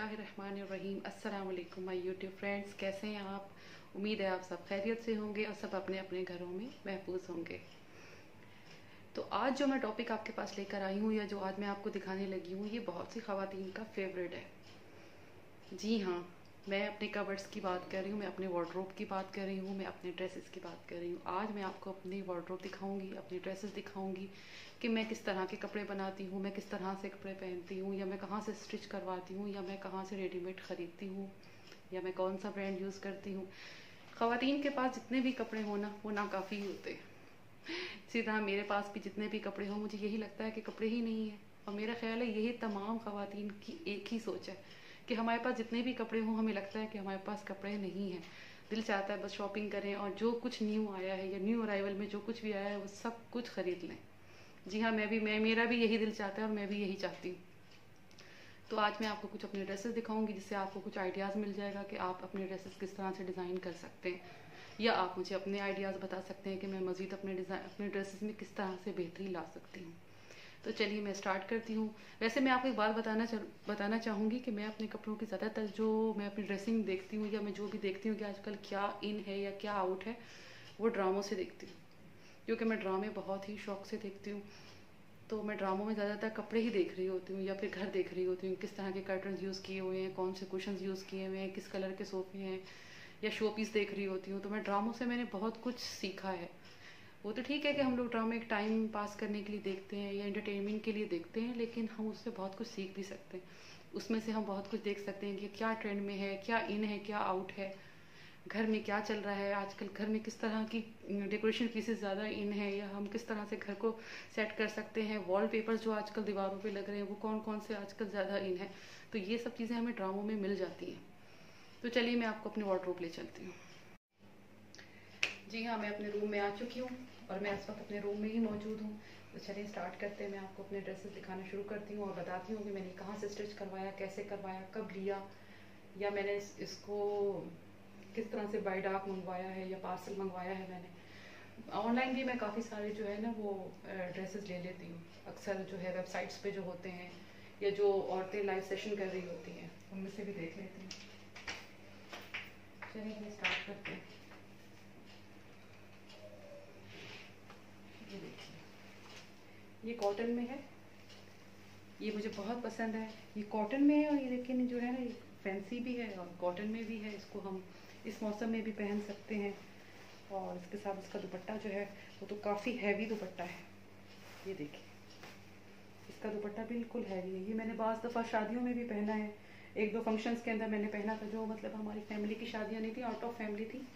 बिस्मिल्लाहिर्रहमानिर्रहीम। अस्सलाम वालेकुम माय यूट्यूब फ्रेंड्स, कैसे हैं आप? उम्मीद है आप सब खैरियत से होंगे और सब अपने अपने घरों में महफूज होंगे। तो आज जो मैं टॉपिक आपके पास लेकर आई हूँ या जो आज मैं आपको दिखाने लगी हूँ, ये बहुत सी ख़वातीन का फेवरेट है। जी हाँ, मैं अपने कबर्ड्स की बात कर रही हूँ, मैं अपने वार्डरोब की बात कर रही हूँ, मैं अपने ड्रेसेस की बात कर रही हूँ। आज मैं आपको अपनी वार्डरोब दिखाऊंगी, अपनी ड्रेसेस दिखाऊंगी कि मैं किस तरह के कपड़े बनाती हूँ, मैं किस तरह से कपड़े पहनती हूँ, या मैं कहाँ से स्टिच करवाती हूँ, या मैं कहाँ से रेडीमेड ख़रीदती हूँ, या मैं कौन सा ब्रांड यूज़ करती हूँ। ख़वातीन के पास जितने भी कपड़े हो ना, वो नाकाफ़ी होते हैं। इसी तरह मेरे पास भी जितने भी कपड़े हों, मुझे यही लगता है कि कपड़े ही नहीं है। और मेरा ख्याल है यही तमाम ख़वातीन की एक ही सोच है कि हमारे पास जितने भी कपड़े हों, हमें लगता है कि हमारे पास कपड़े नहीं हैं। दिल चाहता है बस शॉपिंग करें और जो कुछ न्यू आया है या न्यू अराइवल में जो कुछ भी आया है वो सब कुछ ख़रीद लें। जी हाँ, मेरा भी यही दिल चाहता है और मैं भी यही चाहती हूँ। तो आज मैं आपको कुछ अपने ड्रेसेस दिखाऊंगी जिससे आपको कुछ आइडियाज़ मिल जाएगा कि आप अपने ड्रेसेस किस तरह से डिज़ाइन कर सकते हैं, या आप मुझे अपने आइडियाज़ बता सकते हैं कि मैं मज़ीद अपने ड्रेसेस में किस तरह से बेहतरी ला सकती हूँ। तो चलिए मैं स्टार्ट करती हूँ। वैसे मैं आपको एक बात बताना चाहूँगी कि मैं अपने कपड़ों की ज़्यादातर जो मैं अपनी ड्रेसिंग देखती हूँ या मैं जो भी देखती हूँ कि आजकल क्या इन है या क्या आउट है, वो ड्रामों से देखती हूँ, क्योंकि मैं ड्रामे बहुत ही शौक से देखती हूँ। तो मैं ड्रामों में ज़्यादातर कपड़े ही देख रही होती हूँ या फिर घर देख रही होती हूँ, किस तरह के कर्टन यूज़ किए हुए हैं, कौन से कुशन्स यूज़ किए हुए हैं, किस कलर के सोफे हैं, या शो पीस देख रही होती हूँ। तो मैं ड्रामों से मैंने बहुत कुछ सीखा है। वो तो ठीक है कि हम लोग ड्रामे एक टाइम पास करने के लिए देखते हैं या एंटरटेनमेंट के लिए देखते हैं, लेकिन हम उससे बहुत कुछ सीख भी सकते हैं। उसमें से हम बहुत कुछ देख सकते हैं कि क्या ट्रेंड में है, क्या इन है, क्या आउट है, घर में क्या चल रहा है आजकल, घर में किस तरह की डेकोरेशन पीसेस ज़्यादा इन है, या हम किस तरह से घर को सेट कर सकते हैं। वॉलपेपर्स जो आजकल दीवारों पे लग रहे हैं वो कौन कौन से आजकल ज़्यादा इन है। तो ये सब चीज़ें हमें ड्रामों में मिल जाती हैं। तो चलिए मैं आपको अपने वार्डरोब ले चलती हूँ। जी हाँ, मैं अपने रूम में आ चुकी हूँ और मैं इस वक्त अपने रूम में ही मौजूद हूँ। तो चलिए स्टार्ट करते हैं। मैं आपको अपने ड्रेसेस दिखाना शुरू करती हूँ और बताती हूँ कि मैंने कहाँ से स्टिच करवाया, कैसे करवाया, कब लिया, या मैंने इसको किस तरह से बाय डाक मंगवाया है या पार्सल मंगवाया है। मैंने ऑनलाइन भी मैं काफ़ी सारे जो है ना वो ड्रेसेस ले लेती हूँ। अक्सर जो है वेबसाइट्स पे जो होते हैं या जो औरतें लाइव सेशन कर रही होती हैं, उनमें से भी देख लेती हूँ। चलिए स्टार्ट करते हैं। ये देखिए, ये कॉटन में है, ये मुझे बहुत पसंद है। ये कॉटन में है और ये लेकिन जो है ना ये फैंसी भी है और कॉटन में भी है। इसको हम इस मौसम में भी पहन सकते हैं। और इसके साथ इसका दुपट्टा जो है वो तो काफ़ी हैवी दुपट्टा है। ये देखिए, इसका दुपट्टा बिल्कुल हैवी है। ये मैंने बाज़ दफ़ा शादियों में भी पहना है। एक दो फंक्शंस के अंदर मैंने पहना था, जो मतलब हमारी फैमिली की शादियाँ नहीं थी, आउट ऑफ फैमिली थी,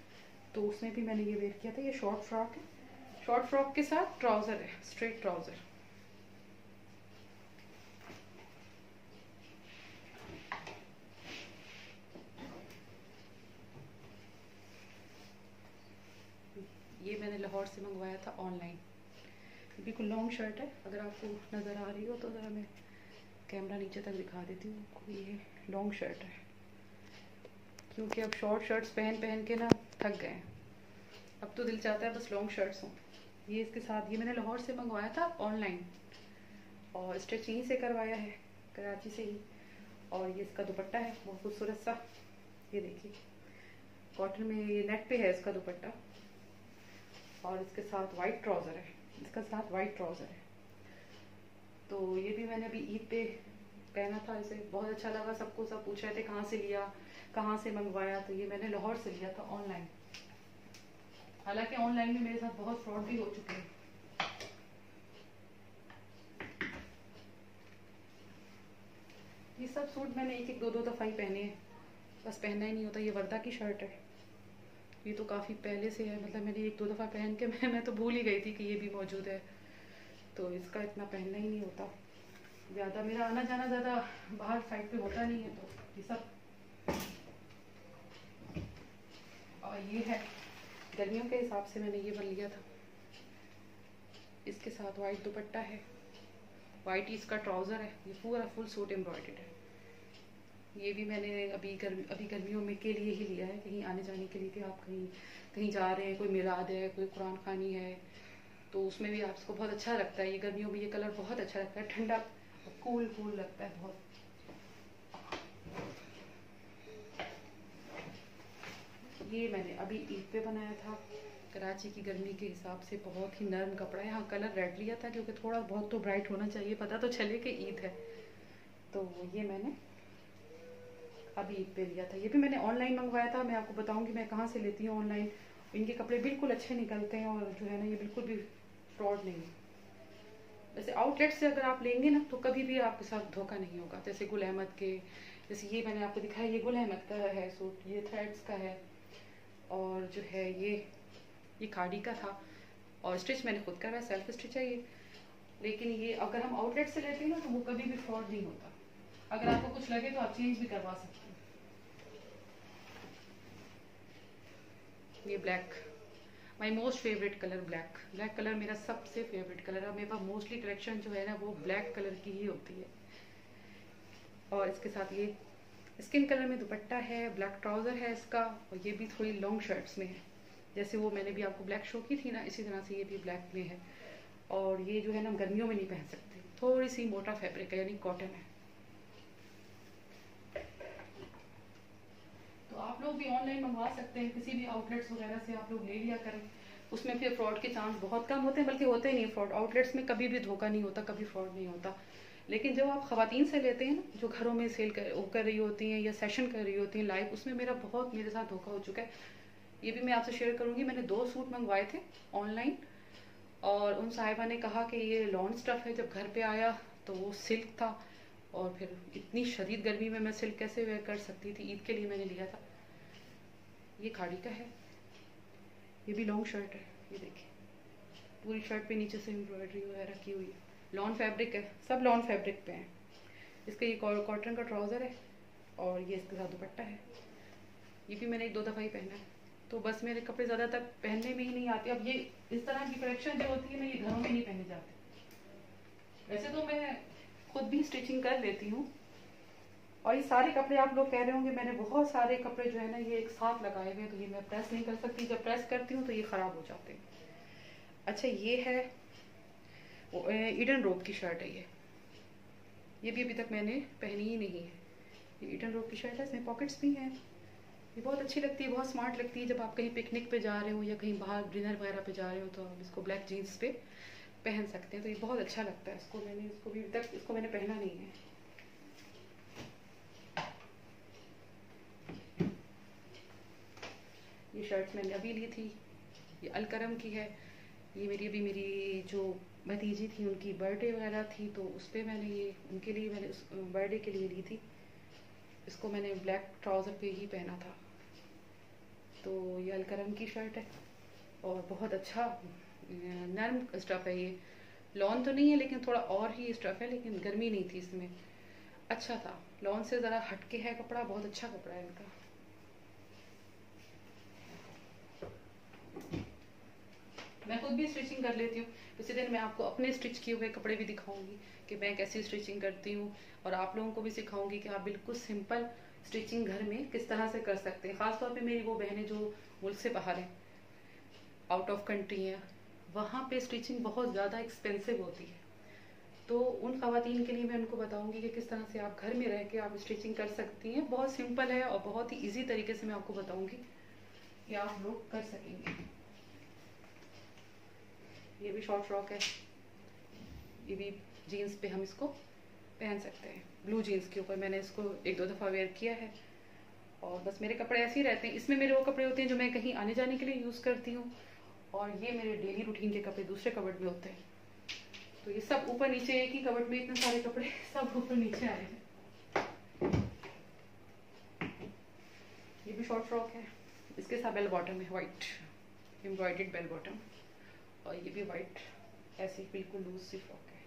तो उसमें भी मैंने ये वेयर किया था। ये शॉर्ट फ्रॉक है, शॉर्ट फ्रॉक के साथ ट्राउज़र है, स्ट्रेट ट्राउज़र। ये मैंने लाहौर से मंगवाया था ऑनलाइन। बिल्कुल लॉन्ग शर्ट है, अगर आपको नज़र आ रही हो तो ज़रा मैं कैमरा नीचे तक दिखा देती हूँ आपको। ये लॉन्ग शर्ट है, क्योंकि अब शॉर्ट शर्ट्स पहन पहन के ना थक गए। अब तो दिल चाहता है बस लॉन्ग शर्ट्स हों। ये इसके साथ, ये मैंने लाहौर से मंगवाया था ऑनलाइन और स्टिच यहीं से करवाया है, कराची से ही। और ये इसका दुपट्टा है बहुत खूबसूरत सा। ये देखिए, कॉटन में ये नेट पे है इसका दुपट्टा, और इसके साथ वाइट ट्राउज़र है, इसका साथ वाइट ट्राउज़र है। तो ये भी मैंने अभी ईद पे पहना था, इसे बहुत अच्छा लगा। सबको सब पूछ रहे थे कहाँ से लिया, कहाँ से मंगवाया। तो ये मैंने लाहौर से लिया था ऑनलाइन। हालांकि ऑनलाइन में मेरे साथ बहुत फ्रॉड भी हो चुके हैं। ये सब सूट मैंने एक एक दो दफ़ा ही पहने हैं, बस पहनना ही नहीं होता। ये वर्दा की शर्ट है, ये तो काफ़ी पहले से है, मतलब मैंने एक दो दफ़ा पहन के मैं तो भूल ही गई थी कि ये भी मौजूद है। तो इसका इतना पहनना ही नहीं होता ज़्यादा, मेरा आना जाना ज़्यादा बाहर साइड पे होता नहीं है। तो ये सब, और ये है गर्मियों के हिसाब से मैंने ये बन लिया था। इसके साथ वाइट दुपट्टा है, वाइट ही इसका ट्राउज़र है। ये पूरा फुल सूट एम्ब्रॉयडर्ड है। ये भी मैंने अभी गर्मियों में के लिए ही लिया है, कहीं आने जाने के लिए कि आप कहीं कहीं जा रहे हैं, कोई मिलाद है, कोई कुरान खानी है, तो उसमें भी आपको बहुत अच्छा लगता है। ये गर्मियों में ये कलर बहुत अच्छा लगता है, ठंडा कूल कूल लगता है बहुत। ये मैंने अभी ईद पे बनाया था। कराची की गर्मी के हिसाब से बहुत ही नरम कपड़ा है। हाँ, कलर रेड लिया था क्योंकि थोड़ा बहुत तो ब्राइट होना चाहिए, पता तो चले कि ईद है। तो ये मैंने अभी ईद पे लिया था। ये भी मैंने ऑनलाइन मंगवाया था। मैं आपको बताऊंगी मैं कहाँ से लेती हूँ ऑनलाइन। इनके कपड़े बिल्कुल अच्छे निकलते हैं और जो है ना, ये बिल्कुल भी फ्रॉड नहीं है। वैसे आउटलेट से अगर आप लेंगे ना तो कभी भी आपके साथ धोखा नहीं होगा। जैसे गुल अहमद के, जैसे ये मैंने आपको दिखाया, ये गुल अहमद का है सूट, ये थ्रेड्स का है। और जो है ये खाड़ी का था और स्टिच मैंने खुद करा, सेल्फ स्टिच है ये। लेकिन ये अगर हम आउटलेट से लेते हैं ना तो वो कभी भी फ्रॉड नहीं होता। अगर आपको कुछ लगे तो आप चेंज भी करवा सकते हैं। ये black, my most favourite colour black. Black colour मेरा सबसे फेवरेट कलर है। मेरे पास मोस्टली कलेक्शन जो है ना वो ब्लैक कलर की ही होती है। और इसके साथ ये स्किन कलर में दुपट्टा है, ब्लैक ट्राउज़र है इसका, और ये भी थोड़ी लॉन्ग शर्ट्स में है। जैसे वो मैंने भी आपको ब्लैक शो की थी ना, इसी तरह से ये भी ब्लैक में है। और ये जो है ना गर्मियों में नहीं पहन सकते, थोड़ी सी मोटा फैब्रिक है, यानी कॉटन है। तो आप लोग भी ऑनलाइन मंगवा सकते हैं, किसी भी आउटलेट्स वगैरह से आप लोग ले लिया करें। उसमें फिर फ्रॉड के चांस बहुत कम होते हैं, बल्कि होते ही नहीं फ्रॉड। आउटलेट्स में कभी भी धोखा नहीं होता, कभी फ्रॉड नहीं होता। लेकिन जब आप खवातीन से लेते हैं ना, जो घरों में सेल कर रही होती हैं या सेशन कर रही होती हैं लाइव, उसमें मेरे साथ धोखा हो चुका है। ये भी मैं आपसे शेयर करूंगी। मैंने 2 सूट मंगवाए थे ऑनलाइन और उन साहिबा ने कहा कि ये लॉन स्टफ है। जब घर पे आया तो वो सिल्क था, और फिर इतनी शदीद गर्मी में मैं सिल्क कैसे वेयर कर सकती थी। ईद के लिए मैंने लिया था। ये खाड़ी का है, ये भी लॉन्ग शर्ट है। ये देखिए पूरी शर्ट पे नीचे से एम्ब्रॉयडरी वगैरह की हुई है। लॉन फैब्रिक है, सब लॉन फैब्रिक पे हैं। इसका ये कॉटन का ट्राउज़र है और ये इसके साथ दुपट्टा है। ये भी मैंने 1-2 दफ़ा ही पहना है। तो बस मेरे कपड़े ज़्यादातर पहनने में ही नहीं आते। अब ये इस तरह की कलेक्शन जो होती है ना, ये घरों में नहीं पहने जाते। वैसे तो मैं खुद भी स्टिचिंग कर लेती हूँ। और ये सारे कपड़े आप लोग कह रहे होंगे, मैंने बहुत सारे कपड़े जो है ना ये एक साथ लगाए हुए हैं, तो ये मैं प्रेस नहीं कर सकती। जब प्रेस करती हूँ तो ये ख़राब हो जाते हैं। अच्छा, ये है ईडन रोब की शर्ट है। ये भी अभी तक मैंने पहनी ही नहीं है। ये ईडन रोब की शर्ट है, इसमें पॉकेट्स भी हैं। ये बहुत अच्छी लगती है, बहुत स्मार्ट लगती है। जब आप कहीं पिकनिक पे जा रहे हो या कहीं बाहर डिनर वगैरह पे जा रहे हो तो आप इसको ब्लैक जीन्स पे पहन सकते हैं। तो ये बहुत अच्छा लगता है। इसको मैंने पहना नहीं है। ये शर्ट मैंने अभी ली थी, ये अलकरम की है। ये मेरी जो भतीजी थी उनकी बर्थडे वगैरह थी, तो उस पर मैंने ये उनके लिए मैंने उस बर्थडे के लिए ली थी। इसको मैंने ब्लैक ट्राउज़र पे ही पहना था। तो ये अलकरम की शर्ट है और बहुत अच्छा नरम स्टफ़ है। ये लॉन तो नहीं है लेकिन थोड़ा और ही स्टफ़ है, लेकिन गर्मी नहीं थी इसमें, अच्छा था। लॉन से ज़रा हटके है कपड़ा, बहुत अच्छा कपड़ा है इनका। मैं खुद भी स्टिचिंग कर लेती हूँ। इसी दिन मैं आपको अपने स्टिच किए हुए कपड़े भी दिखाऊंगी कि मैं कैसी स्टिचिंग करती हूँ, और आप लोगों को भी सिखाऊंगी कि आप बिल्कुल सिंपल स्टिचिंग घर में किस तरह से कर सकते हैं। ख़ासतौर पे मेरी वो बहनें जो मुल्क से बाहर हैं, आउट ऑफ कंट्री हैं, वहाँ पे स्टिचिंग बहुत ज़्यादा एक्सपेंसिव होती है। तो उन ख़वातीन के लिए मैं उनको बताऊँगी कि किस तरह से आप घर में रह के आप स्टिचिंग कर सकती हैं। बहुत सिंपल है और बहुत ही ईजी तरीके से मैं आपको बताऊँगी कि आप लोग कर सकेंगे। ये भी शॉर्ट फ्रॉक है, ये भी जीन्स पे हम इसको पहन सकते हैं। ब्लू जीन्स के ऊपर मैंने इसको 1-2 दफ़ा वेयर किया है। और बस मेरे कपड़े ऐसे ही रहते हैं। इसमें मेरे वो कपड़े होते हैं जो मैं कहीं आने जाने के लिए यूज़ करती हूँ, और ये मेरे डेली रूटीन के कपड़े दूसरे कबर्ड में होते हैं। तो ये सब ऊपर नीचे, एक ही कबर्ड में इतने सारे कपड़े सब ऊपर नीचे आए हैं। ये भी शॉर्ट फ्रॉक है, इसके साथ बेल बॉटम है, वाइट एम्ब्रॉयडर्ड बेल बॉटम, और ये भी वाइट ऐसी बिल्कुल लूज सी फ्रॉक है।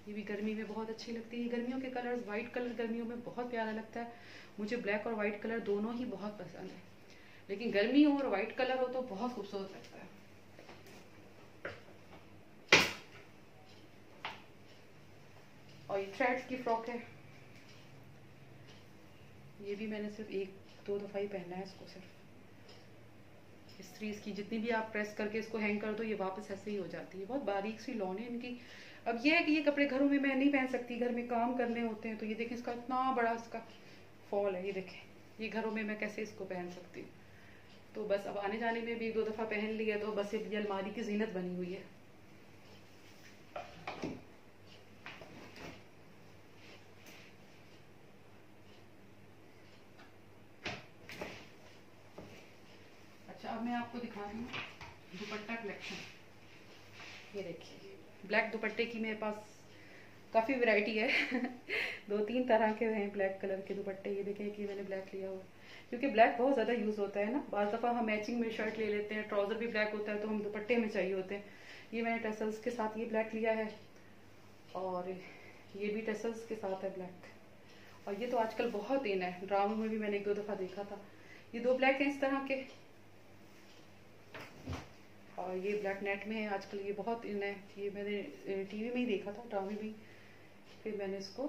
ये भी गर्मी में बहुत अच्छी लगती है। गर्मियों के कलर्स, वाइट कलर गर्मियों में बहुत प्यारा लगता है। मुझे ब्लैक और वाइट कलर दोनों ही बहुत पसंद है, लेकिन गर्मी हो और वाइट कलर हो तो बहुत खूबसूरत लगता है। और ये थ्रेड्स की फ्रॉक है। ये भी मैंने सिर्फ 1-2 दफ़ा ही पहना है इसको। सिर्फ इसकी जितनी भी आप प्रेस करके इसको हैंग कर दो, ये वापस ऐसे ही हो जाती है। बहुत बारीक सी लॉन है इनकी। अब ये है कि ये कपड़े घरों में मैं नहीं पहन सकती, घर में काम करने होते हैं। तो ये देखें, इसका इतना बड़ा इसका फॉल है, ये देखें ये घरों में मैं कैसे इसको पहन सकती हूँ। तो बस अब आने जाने में भी 1-2 दफ़ा पहन लिया, तो बस ये अलमारी की जीनत बनी हुई है। अच्छा, अब मैं आपको दिखा रही हूँ दुपट्टा कलेक्शन। ये देखिए, ब्लैक दुपट्टे की मेरे पास काफ़ी वैरायटी है 2-3 तरह के हैं ब्लैक कलर के दुपट्टे। ये देखें कि मैंने ब्लैक लिया हुआ, क्योंकि ब्लैक बहुत ज़्यादा यूज़ होता है ना। बाज़ दफ़ा हम मैचिंग में शर्ट ले लेते हैं, ट्राउज़र भी ब्लैक होता है, तो हम दुपट्टे में चाहिए होते हैं। ये मैंने टसल्स के साथ ये ब्लैक लिया है, और ये भी टसल्स के साथ है ब्लैक। और ये तो आजकल बहुत इन है, ड्रामों में भी मैंने 1-2 दफ़ा देखा था। ये 2 ब्लैक हैं इस तरह के, और ये ब्लैक नेट में है आजकल, ये बहुत इन है। ये मैंने टीवी में ही देखा था, ड्रामे में, फिर मैंने इसको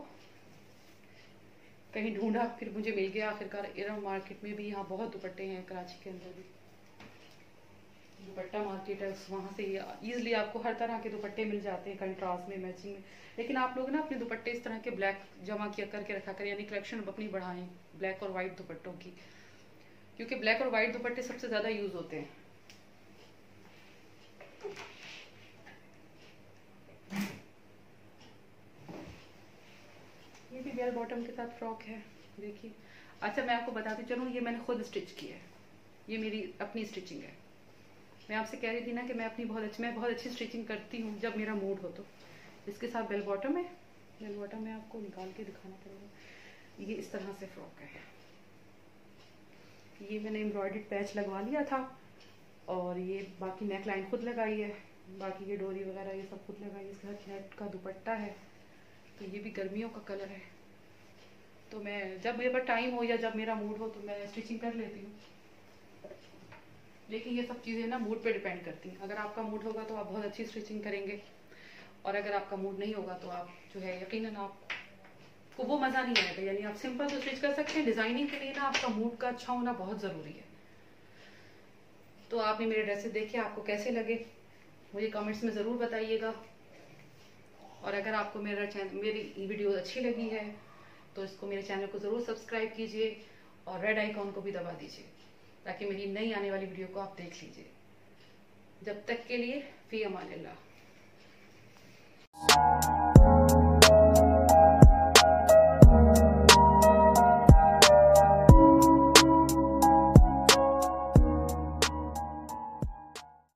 कहीं ढूंढा, फिर मुझे मिल गया आखिरकार। इरम मार्केट में भी यहाँ बहुत दुपट्टे हैं, कराची के अंदर भी दुपट्टा मार्केट है, वहाँ से ईजिली आपको हर तरह के दुपट्टे मिल जाते हैं, कंट्रास्ट में, मैचिंग में। लेकिन आप लोग ना अपने दुपट्टे इस तरह के ब्लैक जमा किया करके रखा करें, यानी कलेक्शन अपनी बढ़ाएं ब्लैक और वाइट दुपट्टों की, क्योंकि ब्लैक और वाइट दुपट्टे सबसे ज़्यादा यूज़ होते हैं। ये भी बेल बॉटम के साथ फ्रॉक है, देखिए। अच्छा, मैं आपको बताती चलूँ, ये मैंने खुद स्टिच की है, ये मेरी अपनी स्टिचिंग है। मैं आपसे कह रही थी ना कि मैं बहुत अच्छी स्टिचिंग करती हूँ जब मेरा मूड हो तो। इसके साथ बेल बॉटम है, बेल बॉटम में आपको निकाल के दिखाना पड़ेगा। ये इस तरह से फ्रॉक है, ये मैंने एम्ब्रॉयडर्ड पैच लगवा लिया था, और ये बाकी नेक लाइन खुद लगाई है, बाकी ये डोरी वगैरह ये सब खुद लगाई है। इसके साथ नेट का दुपट्टा है, तो ये भी गर्मियों का कलर है। तो मैं जब मेरे पास टाइम हो या जब मेरा मूड हो तो मैं स्टिचिंग कर लेती हूँ। लेकिन ये सब चीज़ें ना मूड पे डिपेंड करती हैं। अगर आपका मूड होगा तो आप बहुत अच्छी स्टिचिंग करेंगे, और अगर आपका मूड नहीं होगा तो आप जो है यकीनन आपको वो मज़ा नहीं आएगा। यानी आप सिंपल तो स्टिच कर सकते हैं, डिज़ाइनिंग के लिए ना आपका मूड का अच्छा होना बहुत ज़रूरी है। तो आपने मेरे ड्रेसेस देखे, आपको कैसे लगे मुझे कमेंट्स में ज़रूर बताइएगा। और अगर आपको मेरी वीडियो अच्छी लगी है तो इसको, मेरे चैनल को ज़रूर सब्सक्राइब कीजिए, और रेड आइकॉन को भी दबा दीजिए, ताकि मेरी नई आने वाली वीडियो को आप देख लीजिए। जब तक के लिए फ़ी अमान अल्लाह।